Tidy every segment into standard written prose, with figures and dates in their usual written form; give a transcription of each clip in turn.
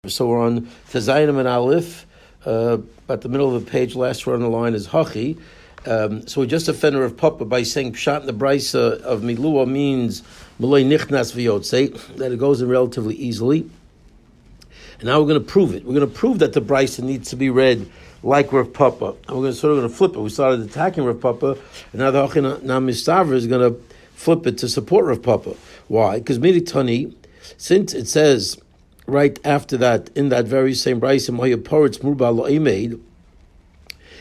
So we're on Tezayim and Aleph, at the middle of the page. Last word on the line is Hachi. So we just offended Rav Papa by saying Pshat in the Brisa of Milua means Malay Nichnas V'Yotzei, that it goes in relatively easily. And now we're going to prove it. We're going to prove that the Brisa needs to be read like Rav Papa. And we're going to flip it. We started attacking Rav Papa, and now the Hachi Namistavra is going to flip it to support Rav Papa. Why? Because Miditani, since it says right after that, in that very same brayse,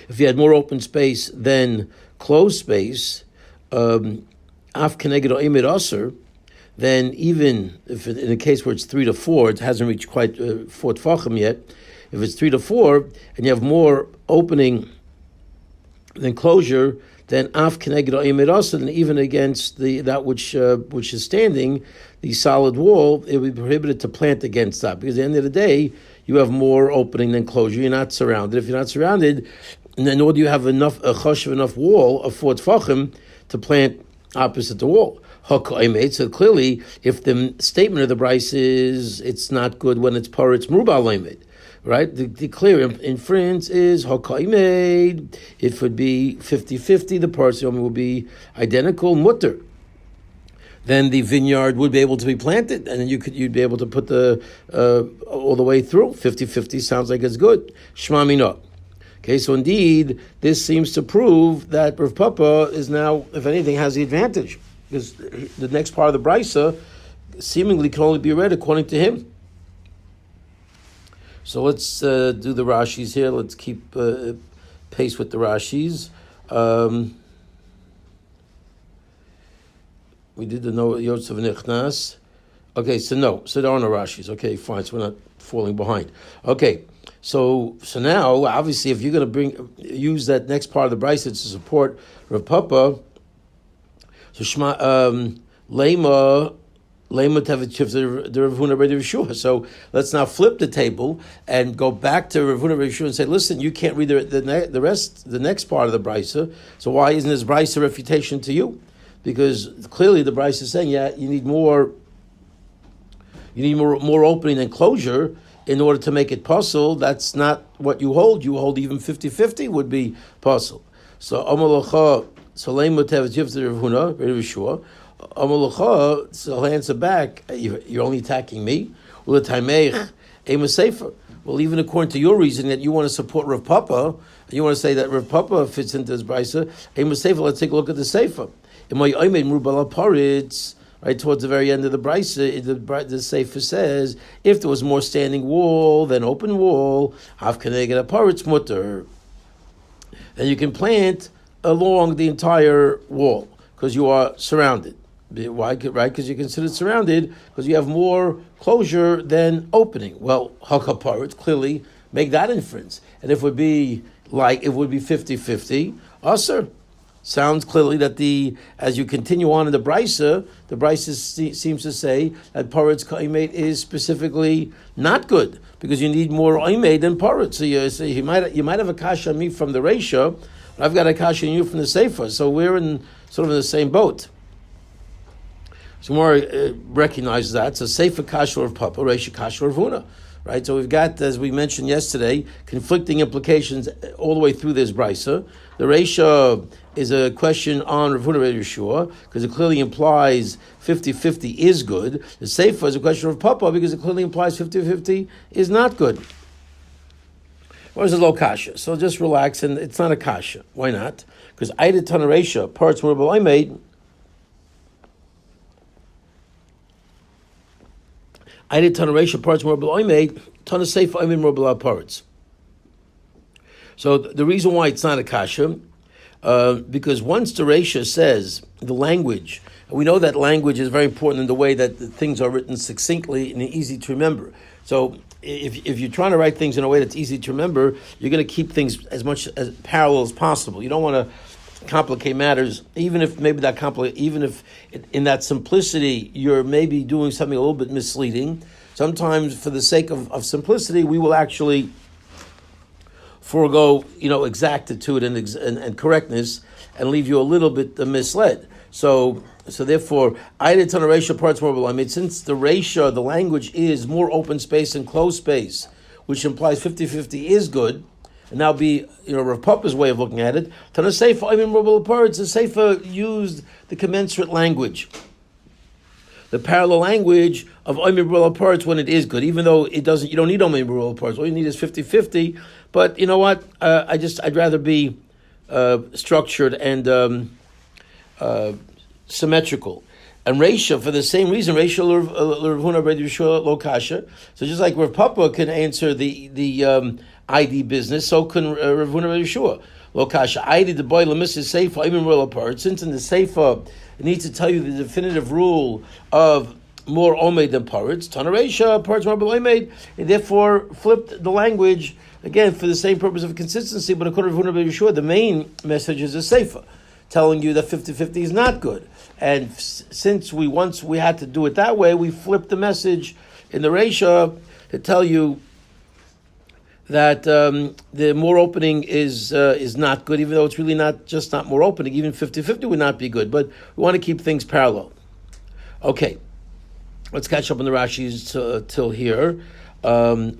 if you had more open space than closed space, then even if in a case where it's 3 to 4, it hasn't reached quite 4 tfachim yet. If it's 3 to 4 and you have more opening than closure, then af keneged oimid asa, and even against that which is standing, the solid wall, it would be prohibited to plant against that, because at the end of the day, you have more opening than closure. You're not surrounded. If you're not surrounded, then nor do you have enough wall of 4 tfachim to plant opposite the wall. So clearly, if the statement of the Bryce is it's not good when it's par, it's murba leimed. Right? The clear inference is Hakaimed. It would be 50-50. The parsim would be identical, mutter. Then the vineyard would be able to be planted, and then you'd be able to put the all the way through. 50-50 sounds like it's good. Shma mina. Okay, so indeed, this seems to prove that Rav Papa is now, if anything, has the advantage, because the next part of the Brisa seemingly can only be read according to him. So let's do the Rashis here. Let's keep pace with the Rashis. We did the no Yotzav Nichnas. Okay, so there are no Rashis. Okay, fine. So we're not falling behind. Okay, so now obviously, if you're going to use that next part of the Brisa to support Rav Papa, so Shema Lema. So let's now flip the table and go back to Rav Huna Yeshua and say, listen, you can't read the next part of the Brisa. So why isn't this Brisa a refutation to you? Because clearly the Brisa is saying, you need more opening and closure in order to make it possible. That's not what you hold. You hold even 50-50 would be possible. So Amalacha Salema Tevet Rav Huna Yeshua. So he'll answer back, you're only attacking me? Well, even according to your reasoning that you want to support Rav Papa, you want to say that Rav Papa fits into this brisa, let's take a look at the Sefer. Right towards the very end of the brisa, the Sefer says, if there was more standing wall than open wall, then you can plant along the entire wall, because you are surrounded. Why? Right? Because you're considered surrounded, because you have more closure than opening. Well, hakaparit clearly make that inference, and if it would be 50-50. Asr sounds clearly that as you continue on in the brisa seems to say that parit's kaimet is specifically not good, because you need more oimed than parit. So you might have a kasha on me from the Reisha, but I've got a kasha on you from the Sefer. So we're in sort of the same boat. So more recognizes that. So Sefer Kasher of Papa, Reisha Kasher of Huna. Right? So we've got, as we mentioned yesterday, conflicting implications all the way through this brisa. The Reisha is a question on Rav Huna Yeshua, because it clearly implies 50-50 is good. The Sefer is a question of Papa, because it clearly implies 50-50 is not good. Or is it low kasha? So just relax, and it's not a kasha. Why not? Because Aida Tana Reisha, parts where I made. I did ton of ratio parts more below I made, ton of safe I made more below parts. So the reason why it's not a kasha, because once the ratio says the language, and we know that language is very important in the way that the things are written succinctly and easy to remember. So if you're trying to write things in a way that's easy to remember, you're going to keep things as much as parallel as possible. You don't want to complicate matters, even if in that simplicity you're maybe doing something a little bit misleading. Sometimes, for the sake of simplicity, we will actually forego exactitude and correctness and leave you a little bit misled. So therefore, I did ton of ratio parts more below. I mean, since the ratio, the language is more open space and closed space, which implies 50-50 is good, and now be, Rav Papa's way of looking at it. Tana Seifa, I mean, more below parts, the Seifa used the commensurate language, the parallel language of Omer B'Rula parts when it is good, even though it doesn't. You don't need Omer B'Rula parts. All you need is 50-50. But you know what? I'd rather be structured and symmetrical. And Reisha, for the same reason, Reisha L'Ravuna B'Redi Yeshua Lo Kasha. So just like Rav Papa can answer the ID business, so can Ravuna B'Redi Yeshua Lo Kasha. ID the boy Lemis Seifa Omer B'Rula parts. Since in the Seifa it needs to tell you the definitive rule of more omed than parrots. Tanaresha, parrots more omed, and therefore flipped the language again for the same purpose of consistency. But according to Ravuna B'Redi Yeshua, the main message is a seifa, telling you that 50-50 is not good. And since we had to do it that way, we flipped the message in the Resha to tell you that the more opening is not good, even though it's really not more opening. Even 50-50 would not be good, but we want to keep things parallel. Okay, let's catch up on the Rashis till here.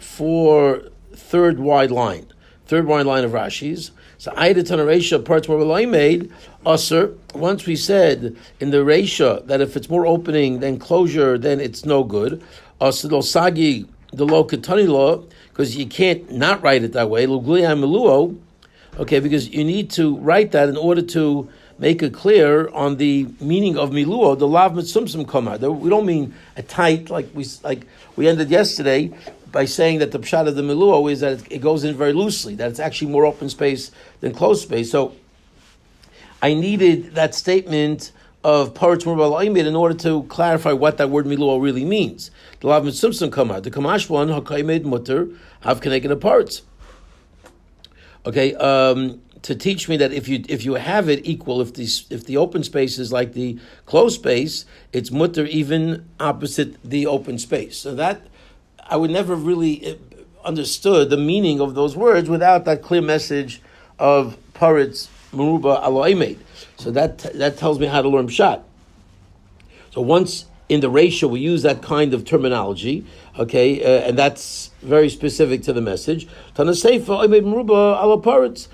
For third wide line of Rashis. So I did ton of Resha parts more below made usher. Once we said in the Resha that if it's more opening than closure, then it's no good. Usher lo sagi the lo katani law, because you can't not write it that way. Okay, because you need to write that in order to make it clear on the meaning of miluo. The lav mitzumsum kama. We don't mean a tight like we ended yesterday by saying that the pshat of the miluo is that it goes in very loosely, that it's actually more open space than closed space. So I needed that statement of parts murabal in order to clarify what that word miluo really means. The lav mitzumsum kama. The kamash one hakaymed mutter have connected parts. Okay, to teach me that if you have it equal, if the open space is like the closed space, it's mutter even opposite the open space. So that I would never really understood the meaning of those words without that clear message of paritz meruba aloimed. So that tells me how to learn pshat. So once in the ratio we use that kind of terminology, okay, and that's very specific to the message. Tana seifa oimed meruba ala paritz.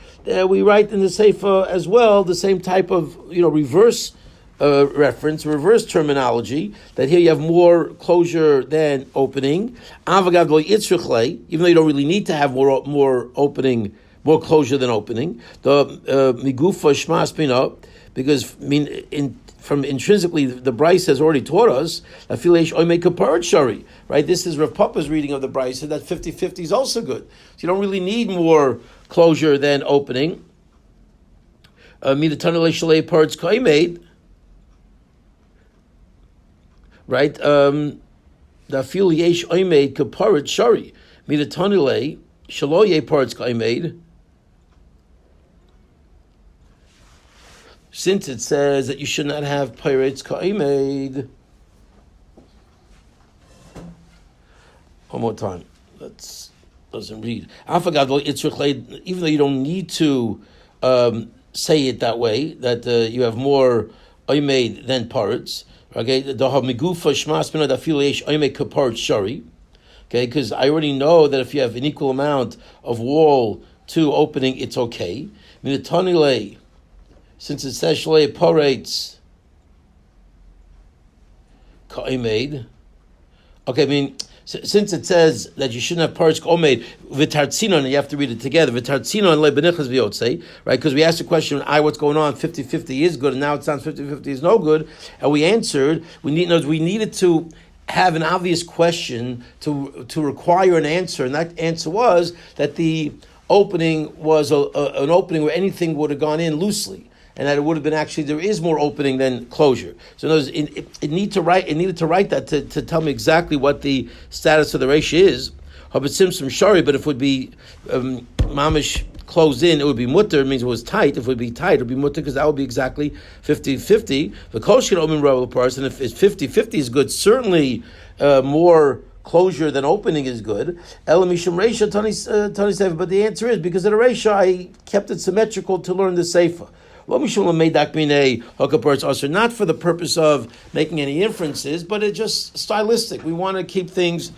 We write in the seifa as well the same type of reverse reference, reverse terminology, that here you have more closure than opening. Even though you don't really need to have more opening, more closure than opening. The migufa shma spina, because from intrinsically the Bryce has already taught us right? This is Rav Papa's reading of the Bryce, that 50-50 is also good. So you don't really need more closure than opening. Parts made. Right? The fil yesh oimed kaparit shari midatanile shaloye parts made. Since it says that you should not have pirates kaimed. One more time. That doesn't read. Even though you don't need to say it that way, that you have more oimed than parts. Okay, because I already know that if you have an equal amount of wall to opening, it's okay. Since it says shalei parates ka'imade, okay, I mean, since it says that you shouldn't have parts omed v'tartzinon, and you have to read it together, v'tartzinon lebenichas v'yotzei, right? Because we asked the question, what's going on? 50-50 is good, and now it sounds 50-50 is no good, and we answered. We needed to have an obvious question to require an answer, and that answer was that the opening was an opening where anything would have gone in loosely. And that it would have been actually there is more opening than closure. So it needed to write that to tell me exactly what the status of the ratio is. But if it would be mamish closed in, it would be mutter. It means it was tight. If it would be tight, it would be mutter because that would be exactly 50-50. The kosh can open rubber parts, and if it's 50-50 is good, certainly more closure than opening is good. Elamishum ratio Tony Sefer. But the answer is because of the ratio, I kept it symmetrical to learn the Sefer. Not for the purpose of making any inferences, but it's just stylistic. We want to keep things,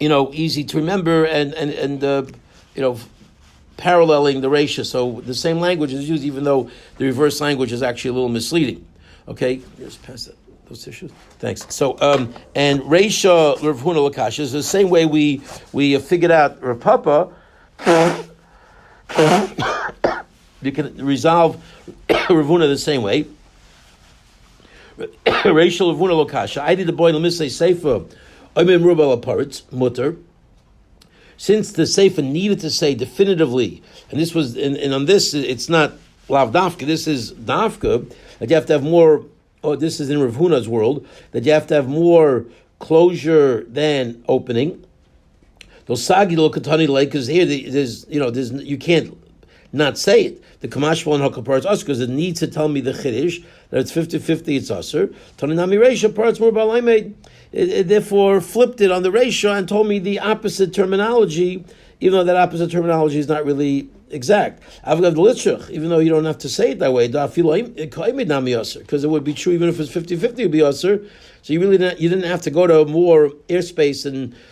easy to remember and paralleling the ratio. So the same language is used, even though the reverse language is actually a little misleading. Okay, just pass that. Those tissues. Thanks. So, and Reisha Rav Huna Lakash is the same way we figured out Rav Papa. You can resolve Rav Huna the same way. Reisha Rav Huna Lakash. I did the boy Lemisay Sefer. I'm in Rubel Aparitz Mutter. Since the Sefer needed to say definitively, and this was, and on this it's not Lav Dafka. This is Dafka. That you have to have more. Oh, this is in Rav Huna's world, that you have to have more closure than opening. Those sagi lo katani like, because here there's you can't not say it. The kamashval and hakapar is us because it needs to tell me the chiddush that it's 50-50, it's usher. Tananami reisha parts more balaymade. It therefore flipped it on the reisha and told me the opposite terminology, even though that opposite terminology is not really exact. Even though you don't have to say it that way, because it would be true even if it's 50-50, it would be usher. So you didn't have to go to more airspace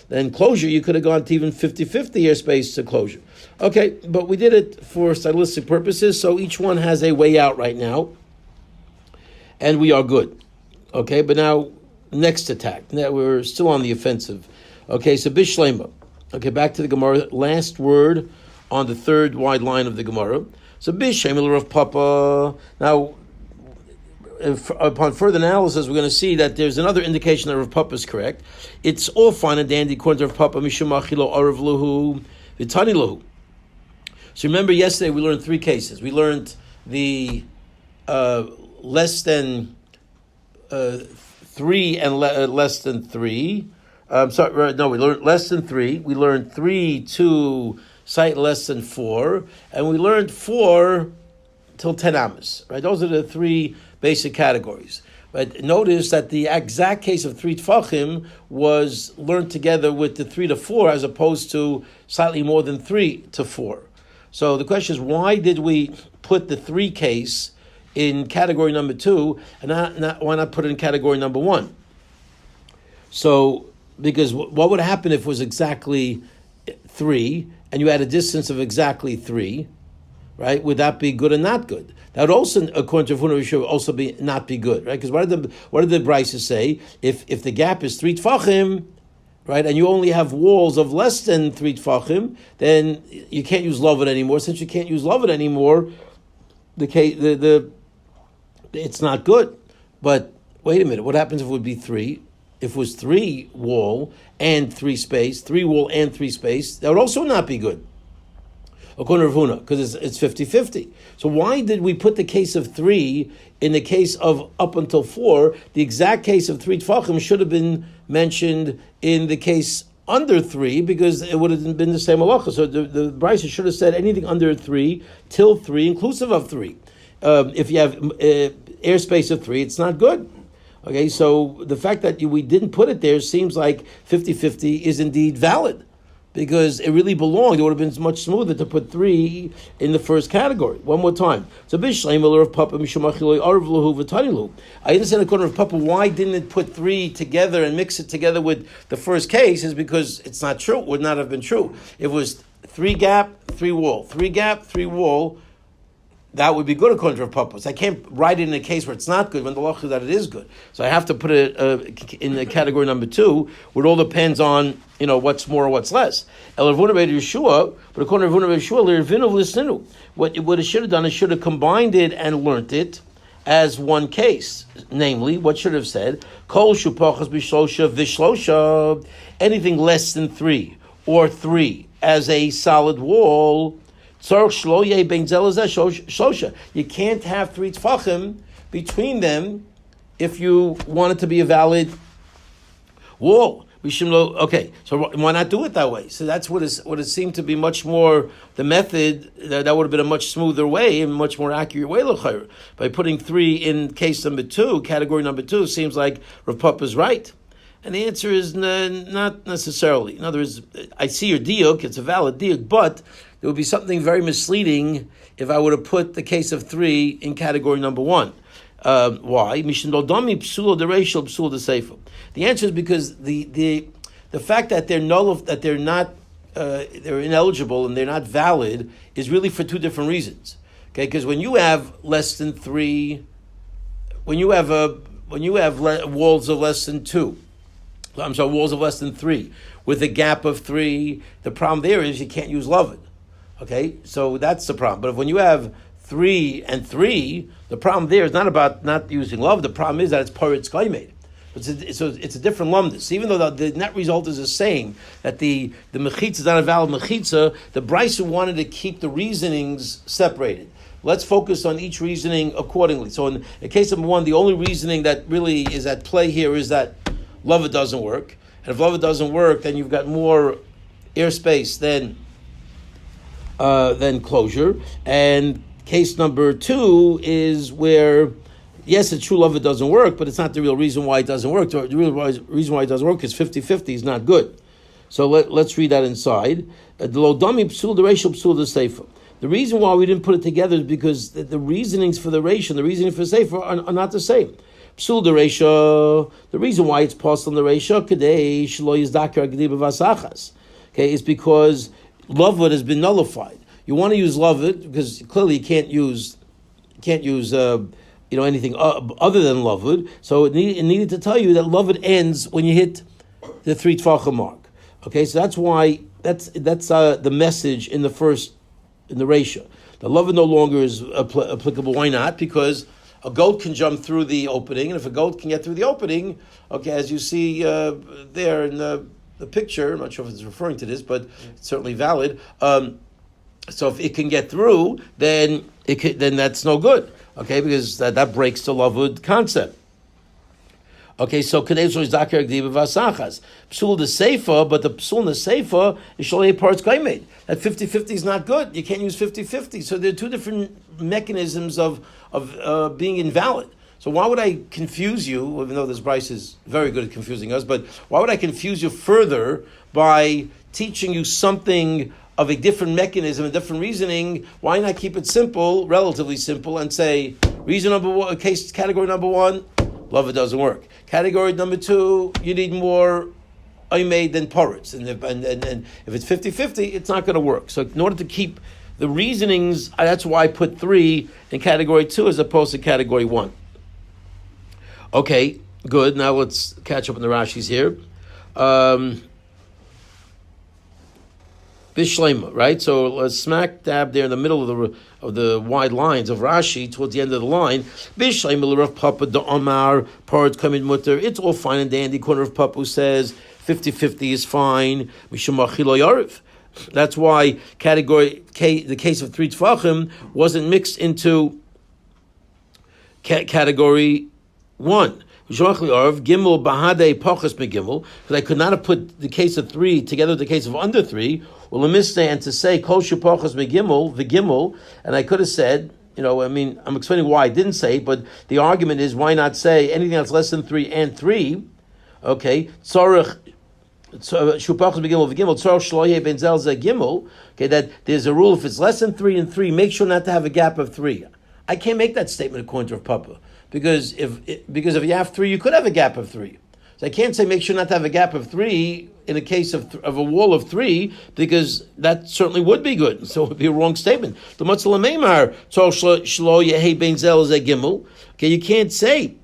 than closure. You could have gone to even 50-50 airspace to closure. Okay, but we did it for stylistic purposes, so each one has a way out right now, and we are good. Okay, but now, next attack. Now we're still on the offensive. Okay, so Bishlema. Okay, back to the Gemara. Last word on the third wide line of the Gemara. So Bishlema Rav Papa. Now, upon further analysis, we're going to see that there's another indication that Rav Papa is correct. It's all fine and dandy according to Rav Papa. Mishumachilo Arav Luhu Vitani Luhu. So remember, yesterday we learned three cases. We learned the less than 3 and less than 3. We learned less than 3. We learned 3 to cite less than 4, and we learned 4 till 10 amas. Right? Those are the three basic categories. But notice that the exact case of 3 tfachim was learned together with the 3 to 4, as opposed to slightly more than 3 to 4. So the question is, why did we put the 3 case in category number 2, and why not put it in category number 1? So, because what would happen if it was exactly 3, and you had a distance of exactly 3, right? Would that be good or not good? That would also, according to Rav Huna, also be not be good, right? Because what did the Brises say? If the gap is 3 tfachim, right, and you only have walls of less than 3 tfachim, then you can't use loved anymore. Since you can't use loved anymore, it's not good. But wait a minute, what happens if it would be 3? If it was 3 wall and 3 space, 3 wall and 3 space, that would also not be good, according to Rav Huna, because it's 50-50. So why did we put the case of 3 in the case of up until 4? The exact case of 3 tfachim should have been mentioned in the case under 3, because it would have been the same halacha. So the Brisa should have said anything under 3 till 3, inclusive of 3. If you have airspace of 3, it's not good. Okay, so the fact that we didn't put it there seems like 50-50 is indeed valid, because it really belonged. It would have been much smoother to put 3 in the first category. One more time. So Bishlema of Papa Mishumachiloi Arvluhu V'Tanilu. I understand according to Papa why didn't it put 3 together and mix it together with the first case, is because it's not true. It would not have been true. It was 3 gap, 3 wall, 3 gap, 3 wall. That would be good according to Rav Papa. So I can't write it in a case where it's not good when the law is that it is good. So I have to put it in the category number 2, where it all depends on what's more or what's less. El Ravuna Beit Yeshua, but according to Ravuna Beit Yeshua, L'Ravinu V'Lisninu. What it should have done is should have combined it and learnt it as one case. Namely, what should have said? Kol Shupachas B'Shlosha V'Shlosha. Anything less than 3 or 3 as a solid wall. You can't have 3 tfachim between them if you want it to be a valid wall. Okay, so why not do it that way? So that's what it seemed to be much more the method. That would have been a much smoother way and much more accurate way. By putting 3 in case number 2, category number 2, seems like Rav Papa is right. And the answer is not necessarily. In other words, I see your diuk, it's a valid diuk, but there would be something very misleading if I would have put the case of 3 in category number 1. Why? The answer is because the fact that they're they're ineligible and they're not valid is really for 2 different reasons. Okay, because when you have less than 3, when you have walls of less than 2, walls of less than 3 with a gap of 3, the problem there is you can't use loved. Okay, so that's the problem. But when you have 3 and 3, the problem there is not about not using love. The problem is that it's paritz gaimed. So it's a different lumdus. Even though the net result is the same, that the mechitza is not a valid mechitza, the Brisa wanted to keep the reasonings separated. Let's focus on each reasoning accordingly. So in the case number 1, the only reasoning that really is at play here is that love doesn't work. And if love doesn't work, then you've got more airspace than closure. And case number 2 is where, yes, it's true love doesn't work, but it's not the real reason why it doesn't work. The real reason why it doesn't work is 50-50 is not good. So let's read that inside. The reason why we didn't put it together is because the reasonings for the ratio and the reasoning for sefer are not the same. Psul the ratio, the reason why it's possible in the ratio, okay, is because Lovewood has been nullified. You want to use Lovewood because clearly you can't use anything other than Lovewood. So it needed to tell you that Lovewood ends when you hit the 3 Tvachim mark. Okay, so that's why that's the message in the ratio. The Lovewood no longer is applicable. Why not? Because a goat can jump through the opening, and if a goat can get through the opening, okay, as you see there in the picture, I'm not sure if it's referring to this, but it's certainly valid. So if it can get through, then that's no good, okay, because that breaks the Lovewood concept. Okay, so Kadesh is Zakir Gdiba Vasachas. Psul the Seifa, but the Psul in the Seifa is Shalei parts Kaimed. That 50-50 is not good. You can't use 50-50. So there are 2 different mechanisms of being invalid. So why would I confuse you, even though this Bryce is very good at confusing us, but why would I confuse you further by teaching you something of a different mechanism, a different reasoning? Why not keep it simple, relatively simple, and say, reason number 1, category number 1, love it doesn't work. Category number 2, you need more Oimei than Poritz. And if it's 50-50, it's not going to work. So in order to keep the reasonings, that's why I put 3 in category 2 as opposed to category 1. Okay, good. Now let's catch up on the Rashis here. Bishlema, right? So let's smack dab there in the middle of the wide lines of Rashi towards the end of the line. Bishlema l'Rav Papa d'Omar Parat Kamid Mutter. It's all fine and dandy. Corner of Papa says 50-50 is fine. Mishamachi lo yarif. That's why the case of 3 Tfachim wasn't mixed into category 1. Gimel bahade pachas megimel, because I could not have put the case of 3 together with the case of under 3. Well, and to say kol shepachas megimel the gimel, and I could have said, I'm explaining why I didn't say it, but the argument is why not say anything that's less than 3 and 3? Okay, tzarich shepachas megimel v'gimel tzarich shloye benzel ze gimel. Okay, that there's a rule if it's less than 3 and 3, make sure not to have a gap of 3. I can't make that statement according to Rav Papa. Because if you have 3, you could have a gap of 3. So I can't say make sure not to have a gap of 3 in a case of a wall of 3, because that certainly would be good. So it would be a wrong statement. Okay, you can't say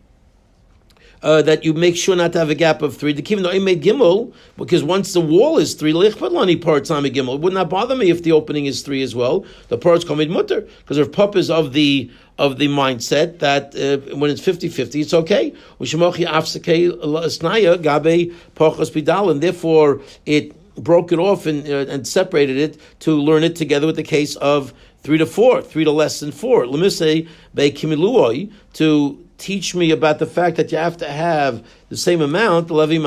that you make sure not to have a gap of 3. The kivin I made gimel, because once the wall is 3, it would not bother me if the opening is 3 as well. The parts come in mutter, because if Papa is of the mindset that when it's 50-50, it's okay. And therefore it broke it off and separated it to learn it together with the case of 3 to 4, 3 to less than 4. To teach me about the fact that you have to have the same amount, where the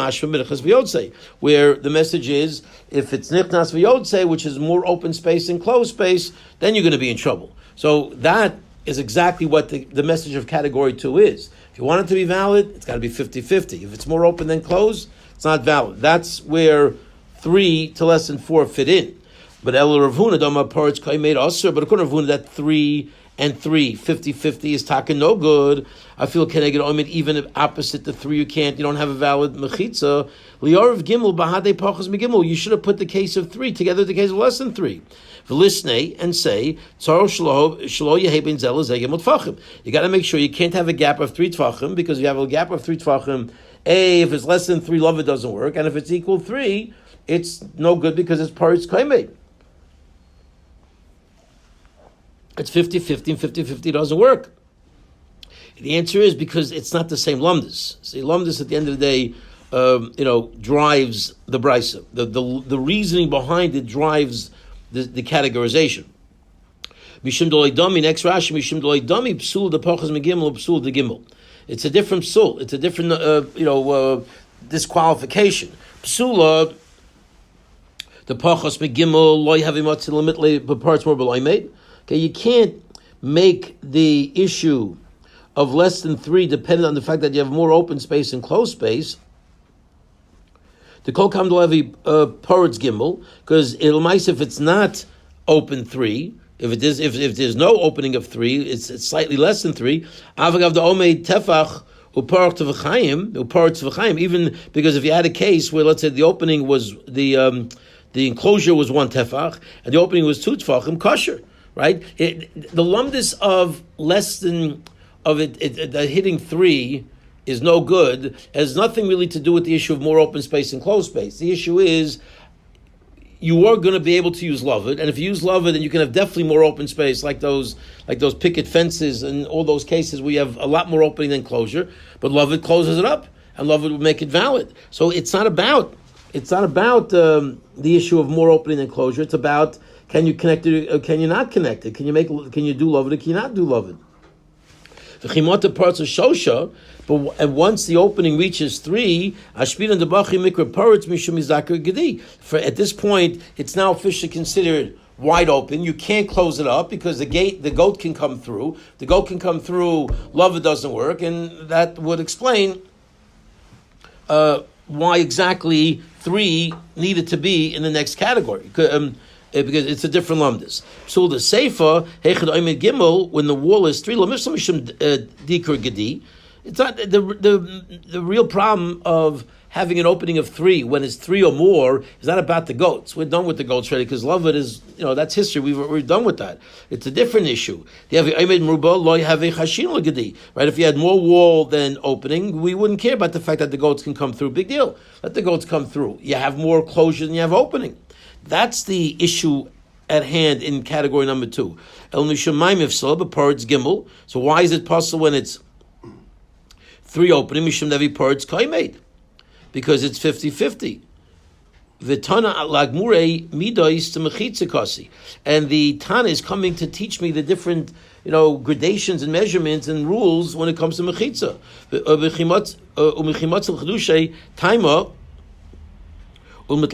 message is, if it's nichnas v'yotzei, which is more open space and closed space, then you're going to be in trouble. So that is exactly what the message of category 2 is. If you want it to be valid, it's got to be 50-50. If it's more open than closed, it's not valid. That's where 3 to less than 4 fit in. But El Ravuna Dama Parts made Usr, but according to Ravuna, that 3 and 3, 50-50 is taka no good. I feel keneged omid, even if opposite the 3 you don't have a valid mechitza. Liarav gimel bahade pachas megimel. You should have put the case of 3 together with the case of less than 3. V'lisnei, and say tzaro shlo yehe ben zel zegem tfachim. You got to make sure you can't have a gap of 3 tfachim, because if you have a gap of 3 tfachim, if it's less than 3, love it doesn't work, and if it's equal 3, it's no good because it's parts kaimed. It's 50-50, and 50-50 doesn't work. The answer is because it's not the same lumdus. See, lumdus at the end of the day, drives the brisa. The reasoning behind it drives the categorization. Mishum dolei dami, next Rashi, Mishum dolei dami, psul de pachas megimel, psul de gimel. It's a different psul. It's a different, disqualification. Psula, the pachas megimel, loy havim matzil limit, but parts more below made. Okay, you can't make the issue of less than 3 dependent on the fact that you have more open space and closed space. The kol kam dolevi parts gimel, because it'll mice if it's not open 3. If there's no opening of 3, it's slightly less than 3. Avagav the omeid tefach uparach tevachayim, even because if you had a case where, let's say, the opening was the enclosure was 1 tefach and the opening was 2 tefachim, kosher. Right, the lumdus of less than hitting 3 is no good. It has nothing really to do with the issue of more open space and closed space. The issue is you are going to be able to use Loved, and if you use Loved, then you can have definitely more open space, like those picket fences and all those cases where you have a lot more opening than closure. But Loved closes it up, and Loved will make it valid. So it's not about the issue of more opening than closure. It's about, can you connect it, or can you not connect it? Can you do love it, or can you not do love it? The chimota parts of shosha, and once the opening reaches 3, ashpin and the bachi mikra parts mishum izakar gedi. For at this point, it's now officially considered wide open. You can't close it up because the goat can come through. The goat can come through. Love it doesn't work, and that would explain why exactly 3 needed to be in the next category. Because it's a different lumdus. So the seifa hechad oimed gimel, when the wall is 3 lamishlam mishum dikur gedi. It's not the real problem of having an opening of 3 when it's 3 or more is not about the goats. We're done with the goats already because love it is, that's history. We're done with that. It's a different issue. Right? If you had more wall than opening, we wouldn't care about the fact that the goats can come through. Big deal. Let the goats come through. You have more closure than you have opening. That's the issue at hand in category number 2. El mishamayim ifsal b'parts gimel. So why is it possible when it's 3 opening? Mishum devi parts kaimed, because it's 50-50. V'tana lagmurei midos to mechitzakasi, and the Tana is coming to teach me the different gradations and measurements and rules when it comes to mechitza. U'mechimatz l'chadushay taima. When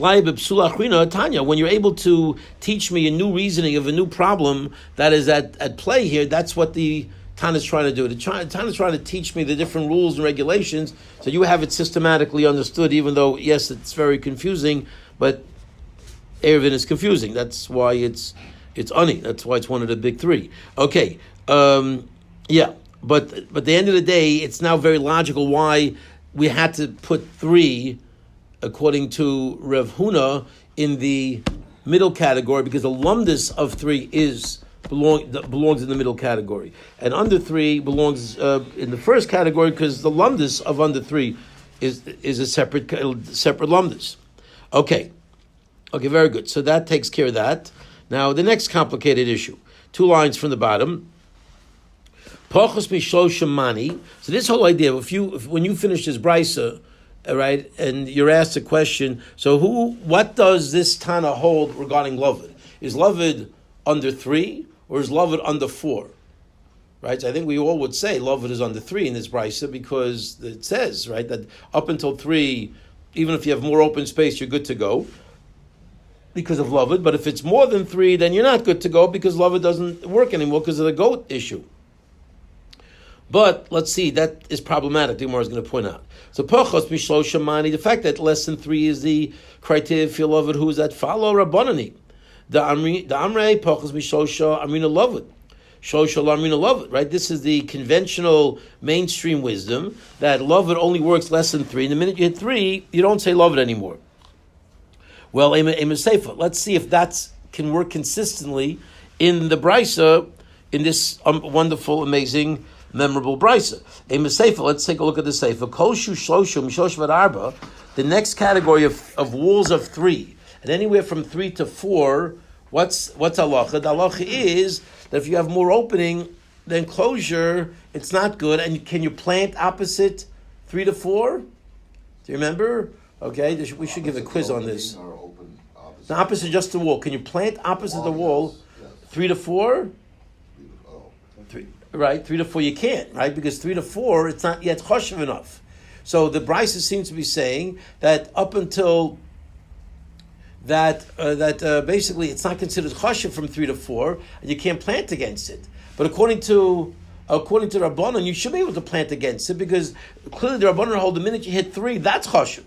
you're able to teach me a new reasoning of a new problem that is at play here, that's what the Tana is trying to do. The Tana is trying to teach me the different rules and regulations so you have it systematically understood, even though, yes, it's very confusing, but Eruvin is confusing. That's why it's ani. That's why it's one of the big 3. Okay, but at the end of the day, it's now very logical why we had to put 3 according to Rav Huna, in the middle category, because the lumdus of 3 belongs in the middle category, and under 3 belongs in the first category, because the lumdus of under 3 is a separate lumdus. Okay, very good. So that takes care of that. Now the next complicated issue, 2 lines from the bottom. Pachos mishloshim mani. So this whole idea, when you finish this brisa, right, and you're asked a question, so what does this Tana hold regarding Loved? Is Loved under 3 or is Loved under 4? Right, so I think we all would say Loved is under 3 in this brisa, because it says, right, that up until 3, even if you have more open space, you're good to go because of Loved. But if it's more than 3, then you're not good to go because Loved doesn't work anymore because of the goat issue. But let's see, that is problematic. The Gemara is going to point out. So pachos mishlosh shamani, the fact that less than 3 is the criteria for Loved, who is that? Follow Rabbanani. The Amrei Pachas Mishosha Amrina Lovud. Shosha Amrina Lovud, right? This is the conventional mainstream wisdom that Lovud only works less than 3. And the minute you hit 3, you don't say Lovud anymore. Well, Seifa, let's see if that can work consistently in the Brisa, in this wonderful, amazing, memorable Brisa. Seifa, let's take a look at the Seifa. Koshu Shoshu Mishosh Arba, the next category of walls of 3. And anywhere from 3 to 4, what's halacha? The halacha is that if you have more opening than closure, it's not good. And can you plant opposite 3 to 4? Do you remember? Okay, we should give a quiz on this. The opposite, just the wall. Can you plant opposite the wall? Yes. 3 to 4? 3, right, 3 to 4 you can't, right? Because 3 to 4, it's not yet choshev enough. So the Brisa seems to be saying that up until that basically it's not considered chashiv from 3 to 4, and you can't plant against it. But according to Rabbanon, you should be able to plant against it, because clearly the Rabbanon hold the minute you hit 3, that's chashiv,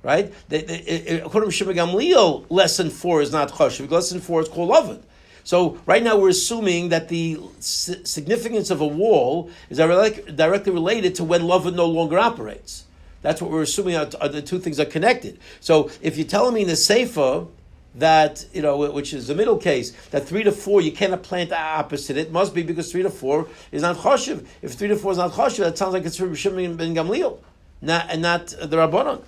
right? According to Shimon Gamliel, less than 4 is not chashiv. Less than 4 is called loved. So right now we're assuming that the significance of a wall is directly related to when loved no longer operates. That's what we're assuming are the two things are connected. So if you're telling me in the Seifa that, which is the middle case, that 3 to 4 you cannot plant opposite it, must be because 3 to 4 is not choshev. If 3 to 4 is not choshev, that sounds like it's from Shimon ben Gamliel, not the Rabbanon.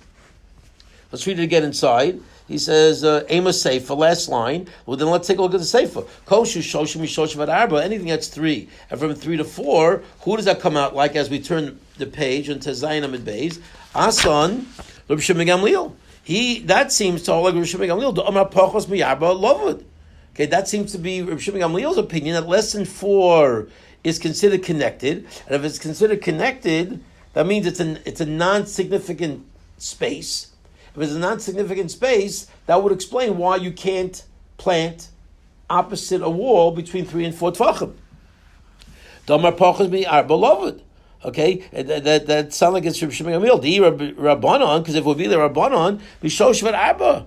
Let's read it again inside. He says, Ema Seifa, last line. Well, then let's take a look at the Seifa. Koshu Shoshim Mishoshim Arba, anything that's 3. And from 3 to 4, who does that come out like as we turn the page into Zayin Amid Beis? Asan, Reb Shimon Gamliel. That seems to all like Reb Shimon Gamliel. The Amar Pachos Miyarba Lovud. Okay, that seems to be Reb Shimon Gamliel's opinion that less than 4 is considered connected. And if it's considered connected, that means it's a non-significant space. If it's a non-significant space, that would explain why you can't plant opposite a wall between 3 and 4 tvachim. Damar pachas mi'arba lovud. Okay, that sounds like it's Reb Shimon Gamliel. The Rabbanon, because if it would be the Rabbanon, mishosh vat arba.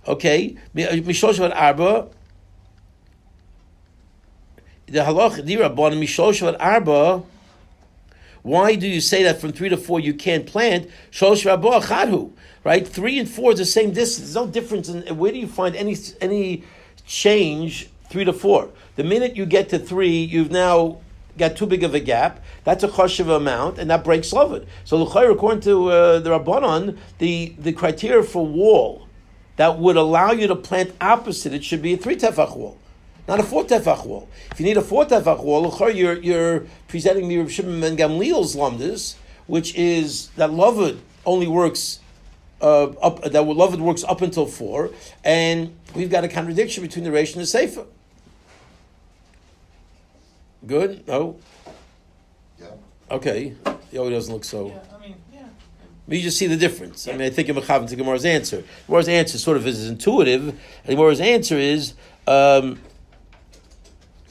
Okay, mishosh vat arba. The halach the Rabbanon mishosh vat arba. Why do you say that from 3 to 4 you can't plant? Shosh rabba chadhu. Right, 3 and 4 is the same distance. There's no difference in where do you find any change 3 to 4. The minute you get to 3, you've now got too big of a gap. That's a choshev amount, and that breaks loved. So l'chayr, according to the Rabbanon, the criteria for wall that would allow you to plant opposite it should be a 3 tefach wall, not a 4 tefach wall. If you need a 4 tefach wall, l'chayr, you're presenting me Reb Shimon ben Gamliel's lamdas, which is that loved only works. That loved works up until 4, and we've got a contradiction between the Reish and the Seifa. Good? No? Yeah. Okay. He doesn't look so. Yeah. But you just see the difference. Yeah. I think you're mechavan to Gemara's answer. Gemara's answer sort of is intuitive, and Gemara's answer is Amar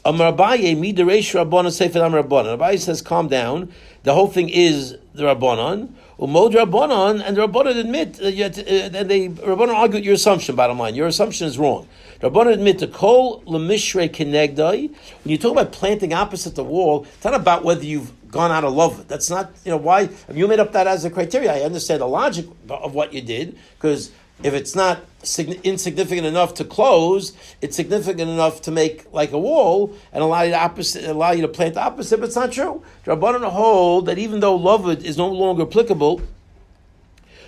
Abaye mi de Reish Rabbanon Seifa Amar Rabbanon. Abaye says, calm down. The whole thing is the Rabbanon. Umod Rabbanon, and the Rabbanon admit, Rabbanon argue with your assumption, bottom line. Your assumption is wrong. The Rabbanon admit to kol lemishrei kenegdai. When you talk about planting opposite the wall, it's not about whether you've gone out of love. That's not, why. You made up that as a criteria. I understand the logic of what you did, because if it's not insignificant enough to close, it's significant enough to make like a wall and allow you to plant opposite, but it's not true. The Rabbanon hold that even though loved is no longer applicable,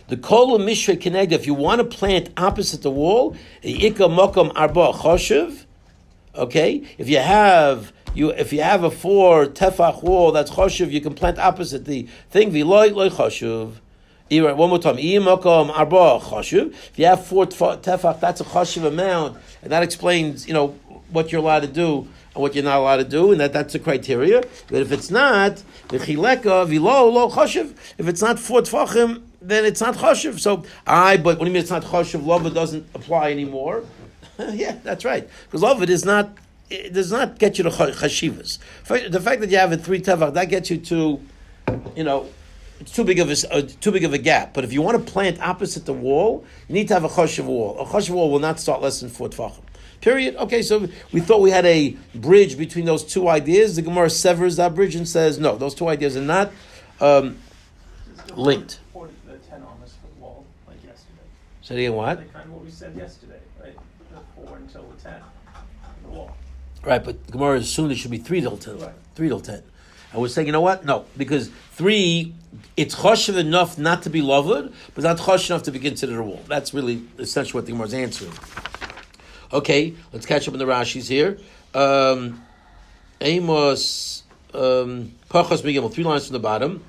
the kol mishra kenegda, if you want to plant opposite the wall, ika mokom arba choshev, okay, if you have a 4 tefach wall that's choshev, you can plant opposite the thing, v'loy loy choshev. One more time. If you have 4 tefach, that's a chashiv amount, and that explains, what you're allowed to do and what you're not allowed to do, and that's the criteria. But if it's not, if it's not 4 tefachim, then it's not chashiv. So, but what do you mean it's not chashiv? Love doesn't apply anymore. Yeah, that's right. Because love it does not get you to chashivas. The fact that you have a 3 tefach, that gets you to, it's too big of a gap. But if you want to plant opposite the wall, you need to have a choshev wall. A choshev wall will not start less than 4 tefachim. Period. Okay, so we thought we had a bridge between those two ideas. The Gemara severs that bridge and says, no, those two ideas are not linked. The 10 on this wall, like yesterday. Say again, what? Like kind of what we said yesterday, right? The 4 until the 10, the wall. Right, but Gemara assumed it should be 3 till 10. Right. 3 till 10. And we're saying, you know what? No, because 3, it's choshev enough not to be loved, but not choshev enough to be considered a wall. That's really essentially what the Gemara is answering. Okay, let's catch up in the Rashis here. Amos, Pachos Megimel, 3 lines from the bottom.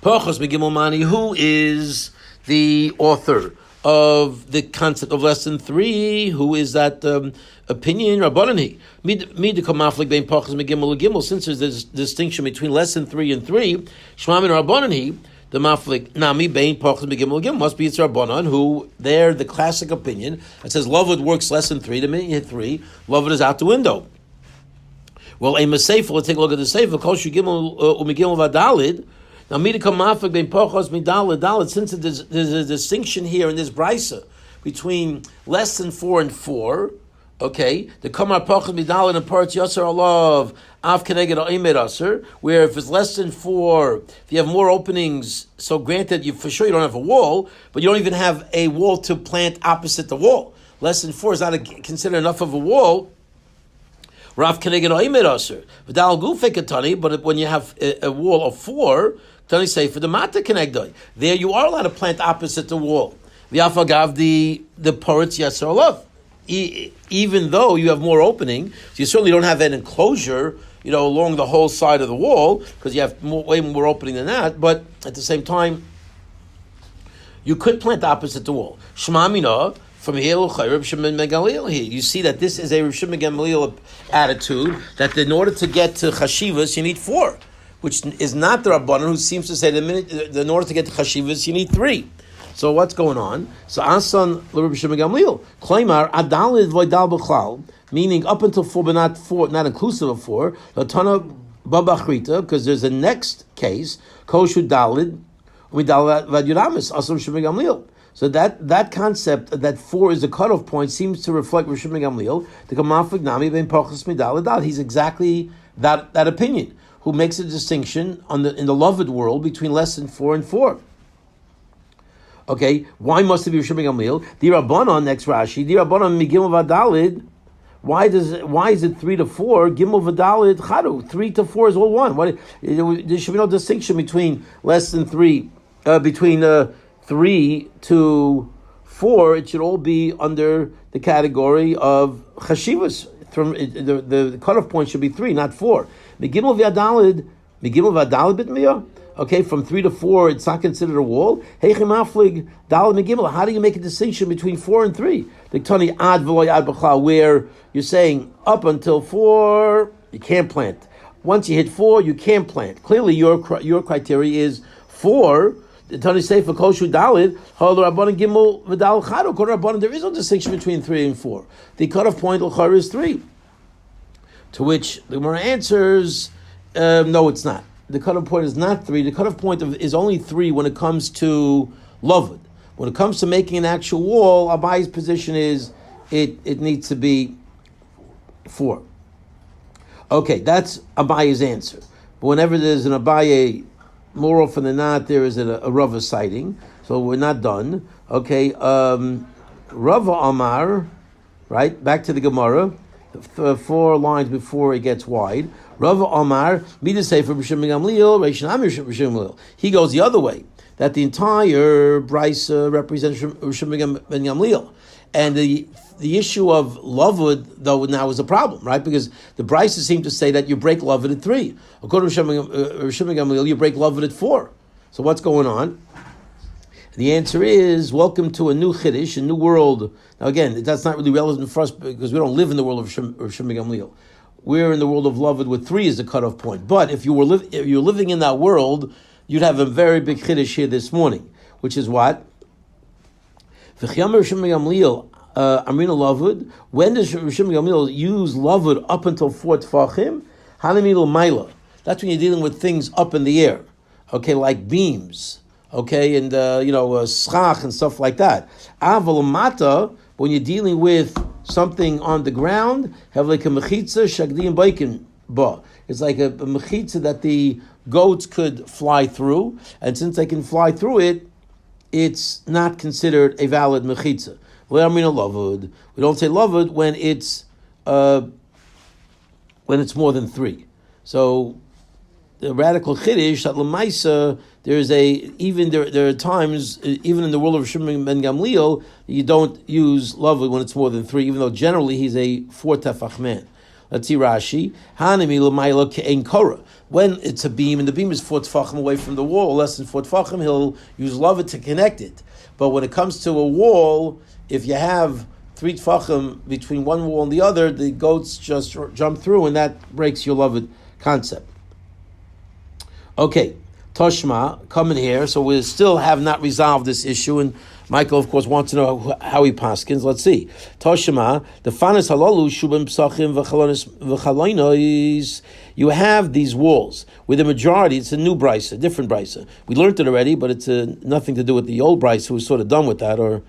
Pachos Megimel Mani, who is the author of the concept of less than 3? Who is that opinion? Rabbanani. Since there's this distinction between less than 3 and 3, Shmamin Rabbanani, the maflik nami bein pachas megimel gimel must be it's Rabbanan, who they're the classic opinion that says lavud works less than 3. The minute you hit 3, lavud is out the window. Well, a maseifa. Let's take a look at the seifa. Kol shu gimel umigimel vadalid. Now, midikam maflik bein pachas midalid dalid. Since there's a distinction here in this brisa between less than 4 and 4. Okay, the kamar pachas midalid and parts yasser alav av keneged aimed aser, where if it's less than 4, if you have more openings, so granted, you for sure you don't have a wall, but you don't even have a wall to plant opposite the wall. Less than 4 is not considered enough of a wall. Rav keneged aimed aser, v'dal gufei katani. But when you have a wall of 4, tani say for the mata kenegdoi, there you are allowed to plant opposite the wall. V'yafagav the parts yasser alav. Even though you have more opening, so you certainly don't have an enclosure, along the whole side of the wall, because you have way more opening than that. But at the same time, you could plant opposite the wall. Shema Mina, from here, Reb Shimon ben Gamliel here. You see that this is a Reb Shimon ben Gamliel attitude, that in order to get to Chashivas, you need 4, which is not the Rabbanan, who seems to say that in order to get to Chashivas, you need 3. So what's going on? So Asan Reb Shimon ben Gamliel, Klaimar Adalid Voidal B'chlal, meaning up until 4, but not 4, not inclusive of 4. Latana Babachrita, because there's a next case, Koshu Dalid, Umidal Vadyuramis, Asan Reb Shimon ben Gamliel. So that concept that 4 is the cutoff point seems to reflect Reb Shimon ben Gamliel. The Kamafik Nami Ben Pachas Midal Adal. He's exactly that opinion, who makes a distinction in the loved world between less than 4 and 4. Okay, why must it be Rishon Gamliel? The Rabbanon, next Rashi, the Rabbanon Migimel Vadalid. Why is it 3 to 4? Gimel Vadalid Charu. 3 to 4 is all one. There should be no distinction between less than 3, between 3 to 4. It should all be under the category of Chashivas. From the cutoff point should be 3, not 4. Migimel Vadalid Bitmiyah. Okay, from 3 to 4, it's not considered a wall. How do you make a distinction between 4 and 3? Where you're saying up until 4, you can't plant. Once you hit 4, you can't plant. Clearly, your criteria is 4. The Tani say for Koshu Dalid, there is no distinction between 3 and 4. The cutoff point is 3. To which the Gemara answers, no, it's not. The cutoff point is not 3. The cutoff point is only 3 when it comes to lavud. When it comes to making an actual wall, Abaye's position is it needs to be 4. Okay, that's Abaye's answer. But whenever there's an Abaye, more often than not, there is a Rava sighting. So we're not done. Okay, Rava Amar, right? Back to the Gemara. 4 lines before it gets wide. Rava Omar, Mida Sefer B'Shem Gamliel, Reish Amir B'Shem Gamliel. He goes the other way, that the entire Brisa represents B'Shem Ben Gamliel. And the issue of lavud, though, now is a problem, right? Because the Brisa seem to say that you break lavud at 3. According to B'Shem Gamliel, you break lavud at 4. So what's going on? The answer is, welcome to a new Chiddush, a new world. Now again, that's not really relevant for us because we don't live in the world of Shimon Gamliel. We're in the world of Lavud with 3 as the cutoff point. But if you're living in that world, you'd have a very big Chiddush here this morning, which is what? Amrina Lavud. When does Shimon Gamliel use Lavud up until 4 Tfachim? Hanamil Maila. That's when you're dealing with things up in the air. okay, like beams, okay, and schach and stuff like that. Aval mata, when you're dealing with something on the ground, have like a mechitza shagdim baikin ba. It's like a mechitza that the goats could fly through, and since they can fly through it, it's not considered a valid mechitza. We don't say lavud when it's more than 3. So the radical chiddush that lemaisa there are times even in the world of Shimon ben Gamliel you don't use lavud when it's more than 3, even though generally he's a 4 tefach man. Let's see Rashi. Hanami l'mayla ke'en korah. When it's a beam and the beam is 4 tefachim away from the wall, less than 4 tefachim, he'll use lavud to connect it. But when it comes to a wall, if you have 3 tefachim between one wall and the other, the goats just jump through, and that breaks your lavud concept. Okay, Toshma, coming here. So we still have not resolved this issue, and Michael, of course, wants to know how he paskins. Let's see. Toshma, the fanas halalu shubim psachim v'chalonos. You have these walls with the majority. It's a new brisa, different brisa. We learned it already, but it's nothing to do with the old brisa. Who was sort of done with that, or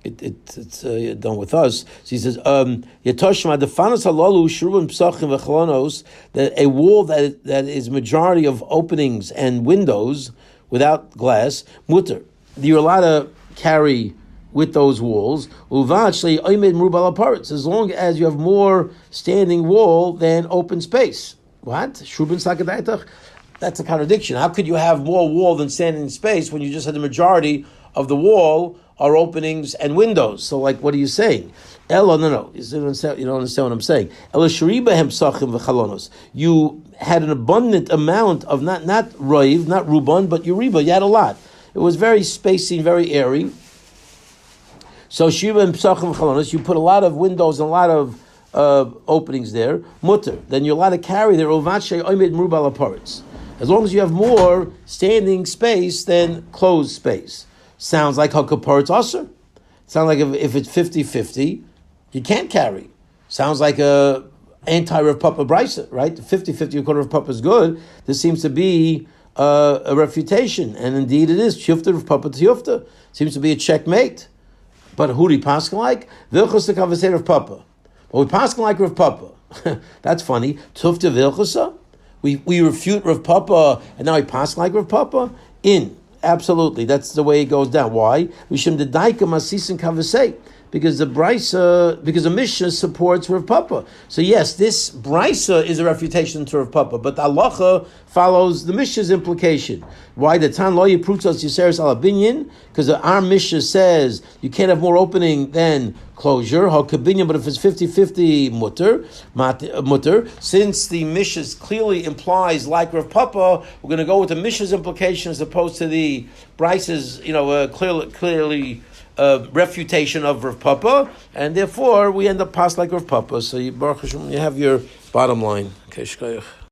it's done with us. So he says, Yatoshma, the fanas halalu shubim psachim v'chalonos. That a wall that is majority of openings and windows without glass, mutter. You're allowed to carry with those walls, as long as you have more standing wall than open space. What? That's a contradiction. How could you have more wall than standing space when you just had the majority of the wall are openings and windows? So, like, what are you saying? No. You don't understand what I'm saying. You had an abundant amount of not roiv, not ruban, but yuriba. You had a lot. It was very spacey, very airy. So shiva and psachim chalonos, you put a lot of windows and a lot of openings there. Mutter. Then you're allowed to carry there. As long as you have more standing space than closed space. Sounds like hakaparitz aser. Sounds like if it's 50-50, you can't carry. Sounds like a anti-Rav Papa brisa, right? 50-50 according to Rav Papa is good. This seems to be a refutation, and indeed it is. Shifter of Papa to Yufta seems to be a checkmate. But who do we pass like? Vilchus the Kavasei of Papa. But we pass like Rav Papa. That's funny. Tufta Vilchusa. We refute Rav Papa, and now we pass like Rav Papa. Absolutely, that's the way it goes down. Why? Mishum the Daika Masis and Kavasei. Because the Mishnah supports Rav Papa. So yes, this brisa is a refutation to Rav Papa, but the halacha follows the Mishnah's implication. Why? The Tan Lo Yiprutzos Yiseres Al Binyan, because our Mishnah says you can't have more opening than closure. Hakabinyan, but if it's 50-50 mutter, since the Mishnah clearly implies like Rav Papa, we're going to go with the Mishnah's implication as opposed to the brisa's, clearly. Refutation of Rav Papa, and therefore we end up past like Rav Papa. So you, Baruch Hashem, you have your bottom line. Okay, shkoyach.